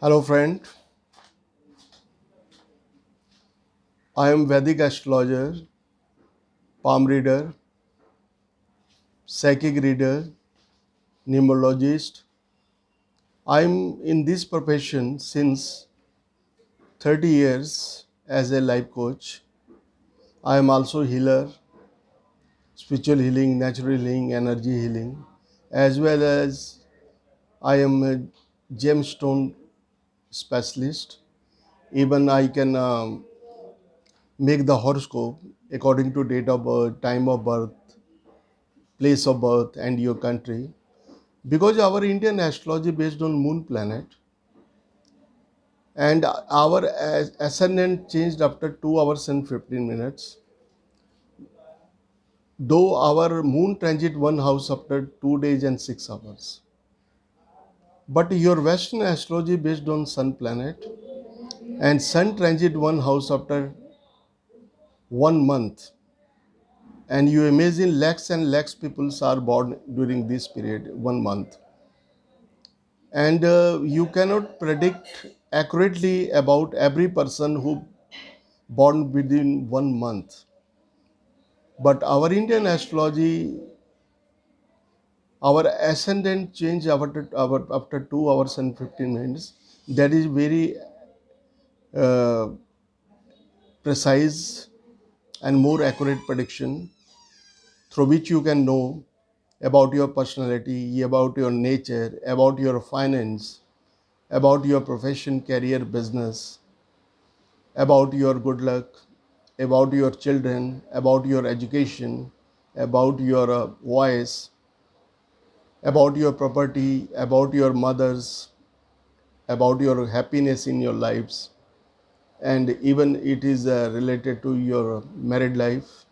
Hello, friend. I am Vedic astrologer, palm reader, psychic reader, numerologist. I am in this profession since 30 years as a life coach. I am also healer, spiritual healing, natural healing, energy healing, as well as I am a gemstone specialist. Even I can make the horoscope according to date of birth, time of birth, place of birth, and your country. Because our Indian astrology based on moon planet and our ascendant changed after 2 hours and 15 minutes, though our moon transit one house after 2 days and 6 hours. But your Western astrology based on sun planet and sun transit one house after 1 month. And you imagine lakhs and lakhs people are born during this period, 1 month. And you cannot predict accurately about every person who born within 1 month. But our Indian astrology, our ascendant change after 2 hours and 15 minutes. That is very uh, precise and more accurate prediction through which you can know about your personality, about your nature, about your finance, about your profession, career, business, about your good luck, about your children, about your education, about your voice, about your property, about your mothers, about your happiness in your lives, and even it is related to your married life,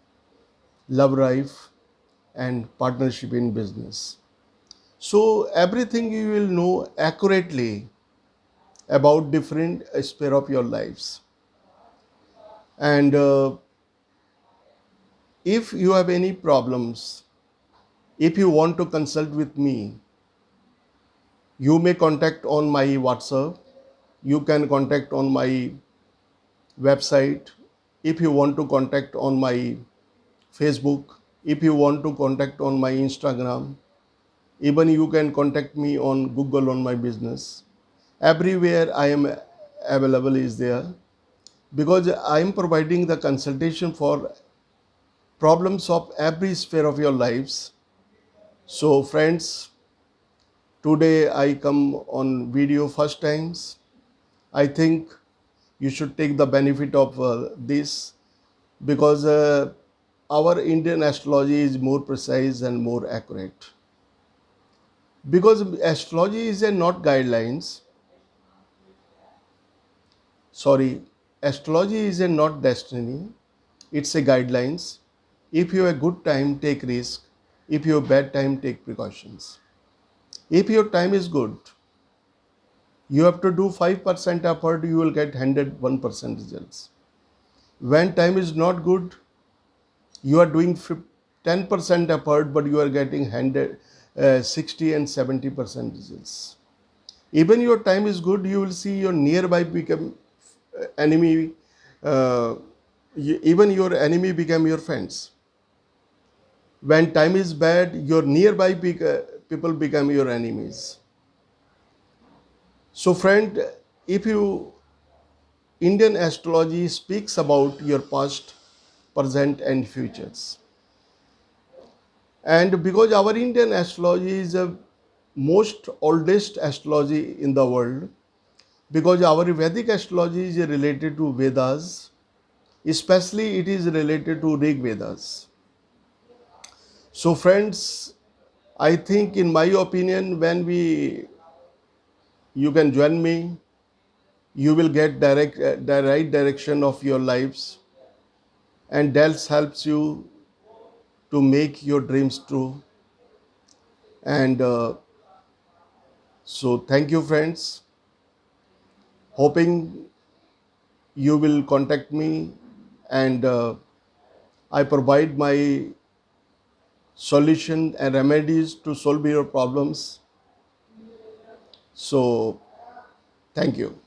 love life, and partnership in business. So everything you will know accurately about different sphere of your lives. And if you have any problems, if you want to consult with me, you may contact on my WhatsApp. You can contact on my website. If you want to contact on my Facebook, if you want to contact on my Instagram, even you can contact me on Google on my business. Everywhere I am available is there because I am providing the consultation for problems of every sphere of your lives. So friends, today I come on video first times. I think you should take the benefit of this because our Indian astrology is more precise and more accurate. Because astrology is a not guidelines. Sorry, astrology is a not destiny. It's a guidelines. If you have a good time, take risk. If you have bad time, take precautions. If your time is good, you have to do 5% effort, you will get 101% results. When time is not good, you are doing 10% effort, but you are getting 60 and 70% results. Even your time is good, you will see your nearby become enemy. Uh, Even your enemy become your friends. When time is bad, your nearby people become your enemies. So, friend, if you Indian astrology speaks about your past, present, and futures. And because our Indian astrology is the most oldest astrology in the world, because our Vedic astrology is related to Vedas, especially it is related to Rig Vedas. So friends, I think in my opinion, when you can join me, you will get the right direction of your lives, and that helps you to make your dreams true. And so thank you friends, hoping you will contact me, and I provide my solution and remedies to solve your problems. So Thank you.